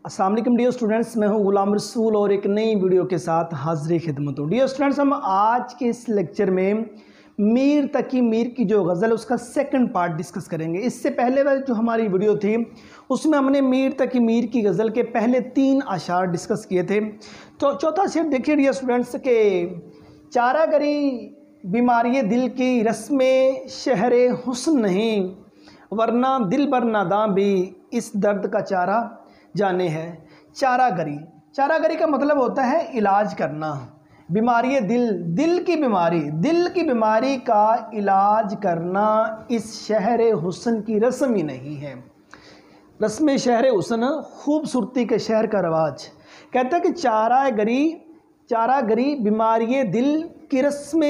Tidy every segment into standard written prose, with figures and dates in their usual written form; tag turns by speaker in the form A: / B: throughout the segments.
A: अस्सलाम वालेकुम dear students, मैं हूं गुलाम रसूल और एक नई वीडियो के साथ हाजिर खिदमत हूँ। डियर स्टूडेंट्स, हम आज के इस लेक्चर में मीर तकी मीर की जो गज़ल है उसका सेकंड पार्ट डिस्कस करेंगे। इससे पहले वाली जो हमारी वीडियो थी उसमें हमने मीर तकी मीर की गज़ल के पहले 3 अशार डिस्कस किए थे। तो चौथा शेर देखिए डियर स्टूडेंट्स के चारागरी बीमारी दिल की रस्में शहर हुस्न नहीं, वरना दिल बर नादां भी इस दर्द का चारा जाने है। चारागरी, चारागरी का मतलब होता है इलाज करना। बीमारी दिल की बीमारी का इलाज करना इस शहर हुस्न की रस्म ही नहीं है। रस्म शहर हुस्न, खूबसूरती के शहर का रवाज। कहता है कि चारागरी बीमारी दिल की रस्म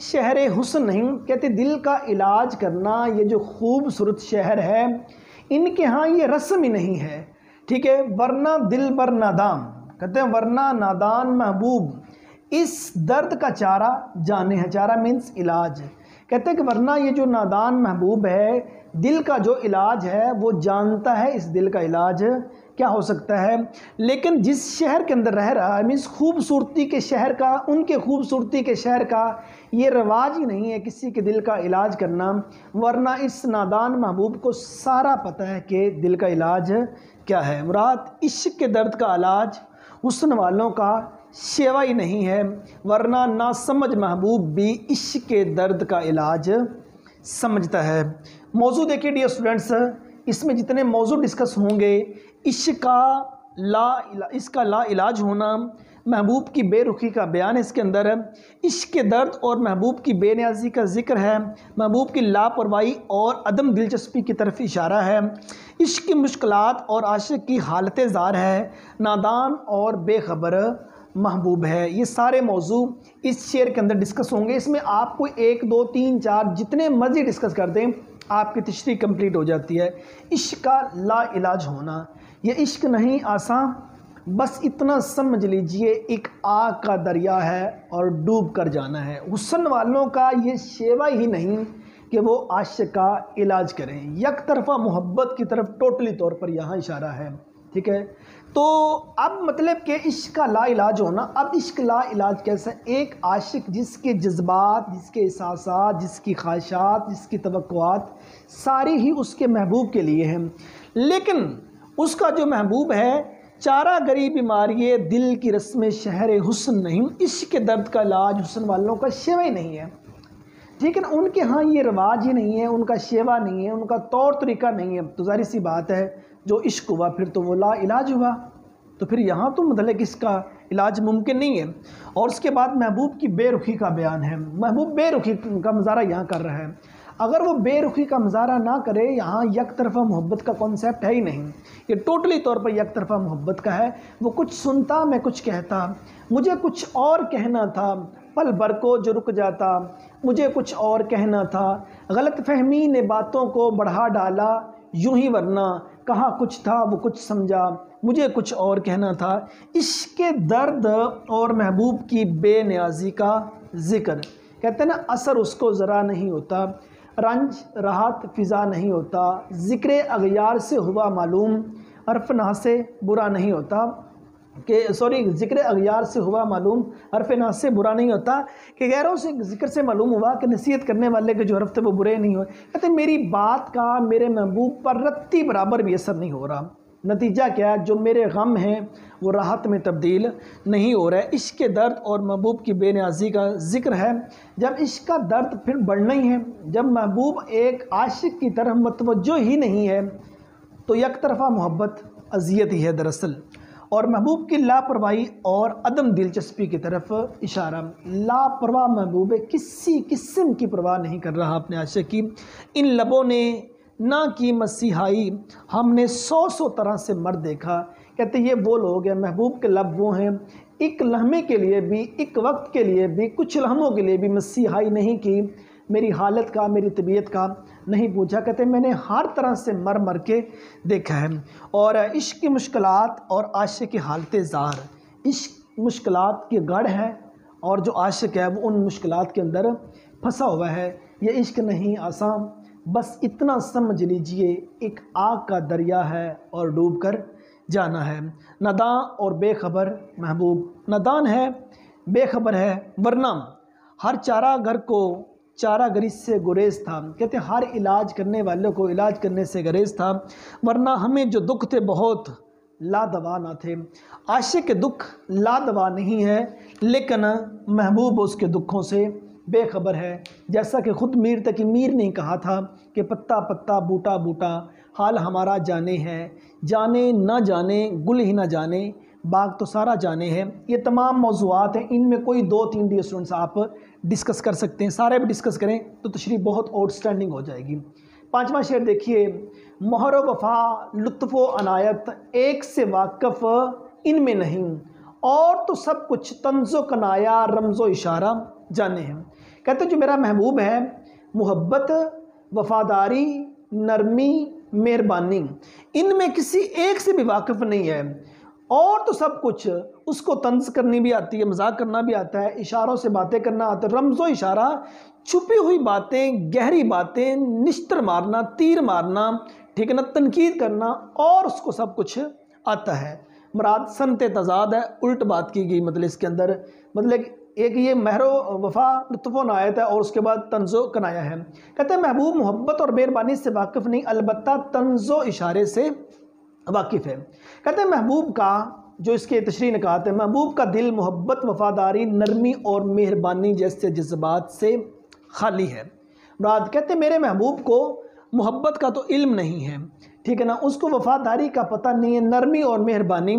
A: शहर हुस्न नहीं, कहते दिल का इलाज करना ये जो खूबसूरत शहर है इनके यहाँ ये रस्म ही नहीं है। ठीक है, वरना दिल बर नादान, कहते हैं वरना नादान महबूब इस दर्द का चारा जाने है। चारा मीन्स इलाज। कहते हैं कि वरना ये जो नादान महबूब है दिल का जो इलाज है वो जानता है इस दिल का इलाज क्या हो सकता है। लेकिन जिस शहर के अंदर रह रहा है मीन्स खूबसूरती के शहर का, उनके खूबसूरती के शहर का ये रवाज ही नहीं है किसी के दिल का इलाज करना। वरना इस नादान महबूब को सारा पता है कि दिल का इलाज क्या है। मुराद इश्क के दर्द का इलाज हुस्न वालों का शेवा ही नहीं है, वरना ना समझ महबूब भी इश्क के दर्द का इलाज समझता है। मौजू देखिए डियर स्टूडेंट्स, इसमें जितने मौजू डिस्कस होंगे इसका ला इलाज होना, महबूब की बेरुखी का बयान है इसके अंदर, इश्क के दर्द और महबूब की बेनियाजी का जिक्र है, महबूब की लापरवाही और अदम दिलचस्पी की तरफ इशारा है, इश्क की मुश्किलात और आशिक की हालत ज़ार है, नादान और बेखबर महबूब है। ये सारे मौजू इस शेर के अंदर डिस्कस होंगे। इसमें आपको 1 2 3 4 जितने मर्जी डिस्कस कर दें आपकी तशरीह कंप्लीट हो जाती है। इश्क का ला इलाज होना, ये इश्क नहीं आसान, बस इतना समझ लीजिए एक आग का दरिया है और डूब कर जाना है। हुस्न वालों का ये शेवा ही नहीं कि वो आशिक का इलाज करें। एक तरफा मोहब्बत की तरफ टोटली तौर पर यहाँ इशारा है। ठीक है, तो अब मतलब कि इश्क का ला इलाज होना। अब इश्क ला इलाज कैसा? एक आशिक जिसके जज्बात, जिसके एहसासात, जिसकी ख्वाहिशात, जिसकी तवक्कुआत सारी ही उसके महबूब के लिए हैं, लेकिन उसका जो महबूब है चारागरी बीमारी दिल की रस्म शहर हुस्न नहीं, इश्क के दर्द का इलाज हुस्न वालों का शेवा ही नहीं है। ठीक है ना, उनके यहाँ ये रवाज ही नहीं है, उनका शेवा नहीं है, उनका तौर तरीका नहीं है। तो जाहिर सी बात है जो इश्क हुआ फिर तो वो ला इलाज हुआ, तो फिर यहाँ तो मतलब इसका इलाज मुमकिन नहीं है। और उसके बाद महबूब की बेरुखी का बयान है। महबूब बेरुखी का मुजाहरा यहाँ कर रहा है। अगर वो बेरुखी का मुजाहरा ना करे, यहाँ एक तरफा मोहब्बत का कॉन्सेप्ट है ही नहीं, ये टोटली तौर पर एक तरफा मोहब्बत का है। वो कुछ सुनता मैं कुछ कहता, मुझे कुछ और कहना था, पल भर को जो रुक जाता, मुझे कुछ और कहना था, गलत फहमी ने बातों को बढ़ा डाला यूं ही, वरना कहा कुछ था वो कुछ समझा, मुझे कुछ और कहना था। इश्क के दर्द और महबूब की बेनियाजी का जिक्र, कहते हैं ना असर उसको ज़रा नहीं होता, रंज राहत फ़िज़ा नहीं होता, ज़िक्र अगयार से हुआ मालूम, अरफना से बुरा नहीं होता ज़िक्र अगयार से हुआ मालूम, अरफना से बुरा नहीं होता, कि गैरों से ज़िक्र से मालूम हुआ कि नसीहत करने वाले के जो हरफ थे वो बुरे नहीं हुए। कहते मेरी बात का मेरे महबूब पर रत्ती बराबर भी असर नहीं हो रहा। नतीजा क्या है? जो मेरे गम हैं वो राहत में तब्दील नहीं हो रहा है। इश्क के दर्द और महबूब की बेनियाजी का जिक्र है। जब इश्क का दर्द फिर बढ़ना ही है, जब महबूब एक आशिक की तरफ मतवज्जो ही नहीं है, तो एक तरफा मोहब्बत अजियत ही है दरअसल। और महबूब की लापरवाही और अदम दिलचस्पी की तरफ इशारा। लापरवाह महबूब किसी किस्म की परवाह नहीं कर रहा अपने आशिक की। इन लबों ने ना की मसीहाई, हमने 100 तरह से मर देखा। कहते ये वो लोग हैं, महबूब के लब वो हैं, एक लम्हे के लिए भी, एक वक्त के लिए भी, कुछ लम्हों के लिए भी मसीहाई नहीं की, मेरी हालत का, मेरी तबीयत का नहीं पूछा। कहते मैंने हर तरह से मर मर के देखा है। और इश्क की मुश्किलात और आशिक की हालत ज़ार, इश्क मुश्किलात की गढ़ है और जो आशिक है वो उन मुश्किलात के अंदर फंसा हुआ है। ये इश्क नहीं आसान, बस इतना समझ लीजिए एक आग का दरिया है और डूब कर जाना है। नादां और बेखबर महबूब, नादान है, बेखबर है, वरना हर चारागर को चारागरी से गुरेज था। कहते हर इलाज करने वालों को इलाज करने से गुरेज था, वरना हमें जो दुख थे बहुत लादवा ना थे। आशिक के दुख लादवा नहीं है, लेकिन महबूब उसके दुखों से बेखबर है। जैसा कि ख़ुद मीर तकी मीर ने कहा था कि पत्ता पत्ता बूटा बूटा हाल हमारा जाने है, जाने ना जाने गुल ही ना जाने बाग तो सारा जाने है। ये तमाम मौज़ूआत हैं, इनमें कोई 2-3 डियर स्टूडेंट्स आप डिस्कस कर सकते हैं। सारे भी डिस्कस करें तो तशरीह बहुत आउटस्टैंडिंग हो जाएगी। 5वां शेर देखिए, मोहर वफ़ा लुत्फ़ व अनायत एक से वाक़फ़ इनमें नहीं, और तो सब कुछ तंज़ो कनाया रमज़ो इशारा जाने हैं। कहते जो मेरा महबूब है, मोहब्बत, वफ़ादारी, नरमी, मेहरबानी, इनमें किसी एक से भी वाक़फ़ नहीं है, और तो सब कुछ उसको तंज़ करनी भी आती है, मजाक करना भी आता है, इशारों से बातें करना आता है। रमज़ो इशारा, छुपी हुई बातें, गहरी बातें, निश्तर मारना, तीर मारना, ठीक है ना, तनकीद करना, और उसको सब कुछ आता है। मुराद सनते तज़ाद है, उल्ट बात की गई मतलब इसके अंदर, मतलब एक ये महरो वफ़ा लुत्फ़ो नायत है और उसके बाद तंज़ो कनाया है। कहते हैं महबूब मोहब्बत और मेहरबानी से वाकिफ़ नहीं, अलबत्ता तंज़ो इशारे से वाकिफ़ है। कहते हैं महबूब का जो इसके तशरीह निकात है, महबूब का दिल मोहब्बत, वफ़ादारी, नरमी और मेहरबानी जैसे जज्बात से खाली है। मुराद कहते मेरे महबूब को मोहब्बत का तो इल्म नहीं है, ठीक है ना, उसको वफ़ादारी का पता नहीं है, नरमी और मेहरबानी,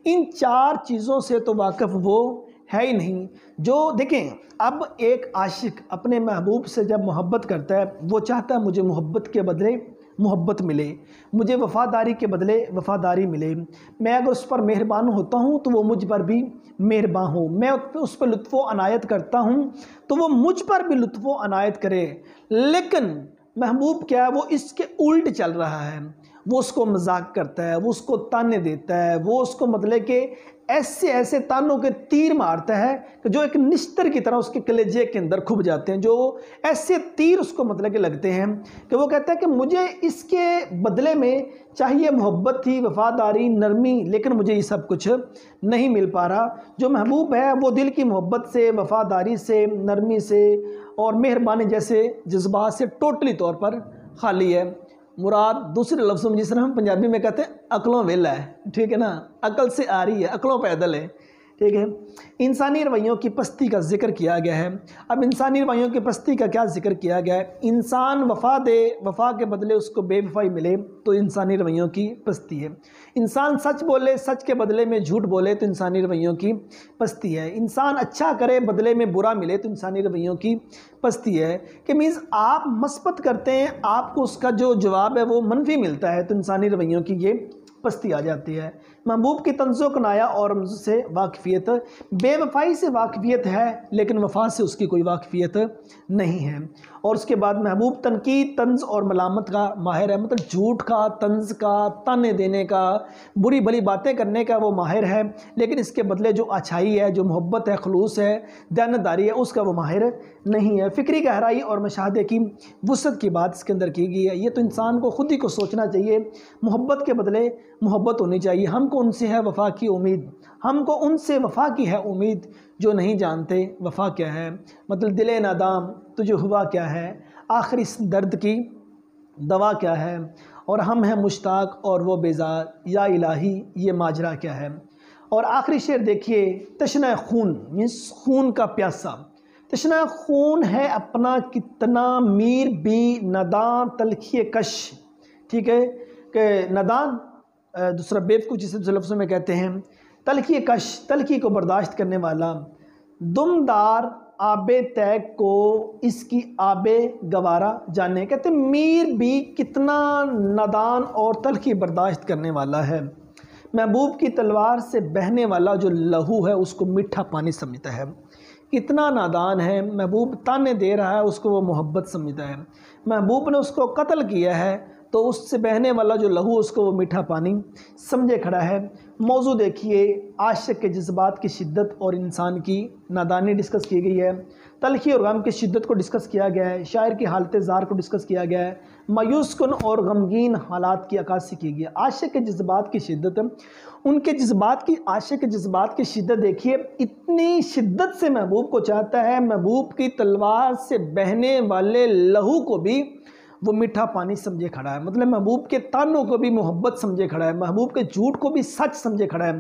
A: इन 4 चीज़ों से तो वाकिफ़ वो है ही नहीं। जो देखें, अब एक आशिक अपने महबूब से जब मोहब्बत करता है, वो चाहता है मुझे मोहब्बत के बदले मोहब्बत मिले, मुझे वफ़ादारी के बदले वफ़ादारी मिले, मैं अगर उस पर मेहरबान होता हूँ तो वो मुझ पर भी मेहरबान हो, मैं उस पर लुत्फ़ो अनायत करता हूँ तो वो मुझ पर भी लुत्फ़ो अनायत करे। लेकिन महबूब क्या है, वो इसके उल्ट चल रहा है, वो उसको मजाक करता है, वो उसको ताने देता है, वो उसको मतलब कि ऐसे ऐसे तानों के तीर मारता है कि जो एक निश्तर की तरह उसके कलेजे के अंदर खुब जाते हैं, जो ऐसे तीर उसको मतलब के लगते हैं कि वो कहता है कि मुझे इसके बदले में चाहिए मोहब्बत थी, वफ़ादारी, नरमी, लेकिन मुझे ये सब कुछ नहीं मिल पा रहा। जो महबूब है वो दिल की मोहब्बत से, वफ़ादारी से, नरमी से और मेहरबानी जैसे जज्बात से टोटली तौर पर खाली है। मुराद दूसरे लफ्ज़ों में जिसने हम पंजाबी में कहते हैं अकलों वेला है, ठीक है ना, अकल से आ रही है, अकलों पैदल है, ठीक है। इंसानी रवैयों की पस्ती का जिक्र किया गया है। अब इंसानी रवैयों की पस्ती का क्या जिक्र किया गया है, इंसान वफ़ा दे, वफ़ा के बदले उसको बेवफ़ाई मिले तो इंसानी रवैयों की पस्ती है। इंसान सच बोले, सच के बदले में झूठ बोले तो इंसानी रवैयों की पस्ती है। इंसान अच्छा करे, बदले में बुरा मिले तो इंसानी रवैयों की पस्ती है। कि मीन्स आप मस्बत करते हैं, आपको उसका जो जवाब है वो मनफी मिलता है तो इंसानी रवैयों की ये पस्ती आ जाती है। महबूब की तंज़ो कनाया और से वाकफ़ियत, बेवफ़ाई से वाकफ़ियत है लेकिन वफ़ा से उसकी कोई वाकफ़ियत नहीं है। और उसके बाद महबूब तनकीद, तंज़ और मलामत का माहिर है, मतलब झूठ का, तंज़ का, ताने देने का, बुरी भली बातें करने का वो माहिर है, लेकिन इसके बदले जो अच्छाई है, जो मोहब्बत है, खलूस है, दयानतदारी है, उसका वो माहिर नहीं है। फ़िक्री गहराई और मशाहदे की वुसअत की बात इसके अंदर की गई है। ये तो इंसान को खुद ही को सोचना चाहिए, मोहब्बत के बदले मोहब्बत होनी चाहिए। हमको उनसे है वफ़ा की उम्मीद, हमको उनसे वफ़ा की है उम्मीद जो नहीं जानते वफ़ा क्या है। मतलब दिले नादाम तुझे हुआ क्या है, आखिर इस दर्द की दवा क्या है, और हम हैं मुश्ताक और वो बेजार, या इलाही ये माजरा क्या है। और आखिरी शेर देखिए, तशना खून मीन्स खून का प्यासा, तशना खून है अपना कितना मीर भी नदान तलखी कश, ठीक है, कि नदान दूसरा बेवकूफ़ जिसे दूसरे लफ्ज़ों में कहते हैं, तलखी कश, तलखी को बर्दाश्त करने वाला, दुमदार आबे तैग को इसकी आबे गवारा जाने। कहते मीर भी कितना नादान और तलखी बर्दाश्त करने वाला है। महबूब की तलवार से बहने वाला जो लहू है उसको मीठा पानी समझता है। कितना नादान है, महबूब ताने दे रहा है, उसको वो मोहब्बत समझता है। महबूब ने उसको कत्ल किया है तो उससे बहने वाला जो लहू उसको वो मीठा पानी समझे खड़ा है। मौजू देखिए, आशिक के जज्बात की शिद्दत और इंसान की नादानी डिस्कस की गई है। तलखी और गम की शिद्दत को डिस्कस किया गया है। शायर की हालत ज़ार को डिस्कस किया गया है। मायूस-कुन और गमगीन हालात की अक्कासी की गई। आशिक के जज्बात की शिद्दत, उनके जज्बात की, आशिक के जज्बात की शिद्दत देखिए, इतनी शिद्दत से महबूब को चाहता है, महबूब की तलवार से बहने वाले लहू को भी वो मीठा पानी समझे खड़ा है। मतलब महबूब के तानों को भी मोहब्बत समझे खड़ा है, महबूब के झूठ को भी सच समझे खड़ा है,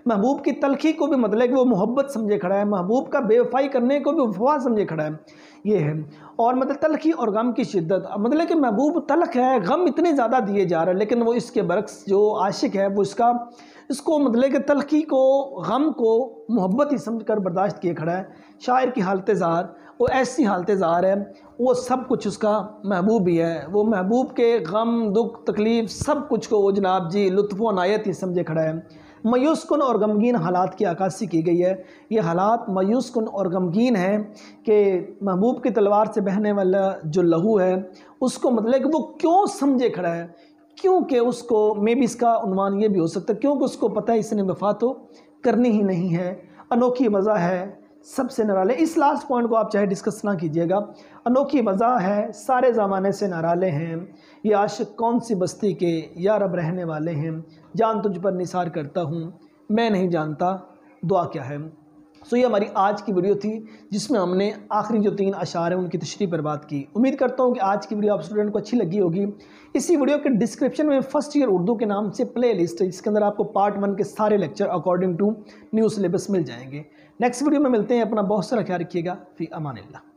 A: महबूब की तलखी को भी मतलब कि वो मोहब्बत समझे खड़ा है, महबूब का बेवफाई करने को भी वफा समझे खड़ा है। ये है। और मतलब तलखी और गम की शिद्दत, मतलब कि महबूब तलख है, गम इतने ज़्यादा दिए जा रहे हैं, लेकिन वो इसके बरक्स जो आशिक है वो इसको मतलब कि तलखी को, गम को मोहब्बत ही समझकर बर्दाश्त किए खड़ा है। शायर की हालत ज़ार, वो ऐसी हालत ज़ार है, वो सब कुछ उसका महबूब ही है। वो महबूब के गम, दुख, तकलीफ़ सब कुछ को वो जनाब जी लुत्फ़ व नायत ही समझे खड़ा है। मायूस-कुन और गमगीन हालात की अक्कासी की गई है। ये हालात मायूस-कुन और गमगीन हैं कि महबूब की तलवार से बहने वाला जो लहू है उसको मतलब कि वो क्यों समझे खड़ा है, क्योंकि उसको मे बी इसका उन्वान ये भी हो सकता है क्योंकि उसको पता है इसने वफ़ा तो करनी ही नहीं है। अनोखी वजह है सबसे निराले, इस लास्ट पॉइंट को आप चाहे डिस्कस ना कीजिएगा। अनोखी वजह है सारे ज़माने से निराले हैं, ये आशिक कौन सी बस्ती के या रब रहने वाले हैं, जान तुझ पर निसार करता हूँ, मैं नहीं जानता दुआ क्या है। सो ये हमारी आज की वीडियो थी जिसमें हमने आखिरी जो 3 अशार हैं उनकी तशरीह पर बात की। उम्मीद करता हूँ कि आज की वीडियो आप स्टूडेंट को अच्छी लगी होगी। इसी वीडियो के डिस्क्रिप्शन में फर्स्ट ईयर उर्दू के नाम से प्ले लिस्ट है जिसके अंदर आपको पार्ट 1 के सारे lecture according to new syllabus मिल जाएंगे। नेक्स्ट वीडियो में मिलते हैं। अपना बहुत सारा ख्याल रखिएगा। फी अमानिल्लाह।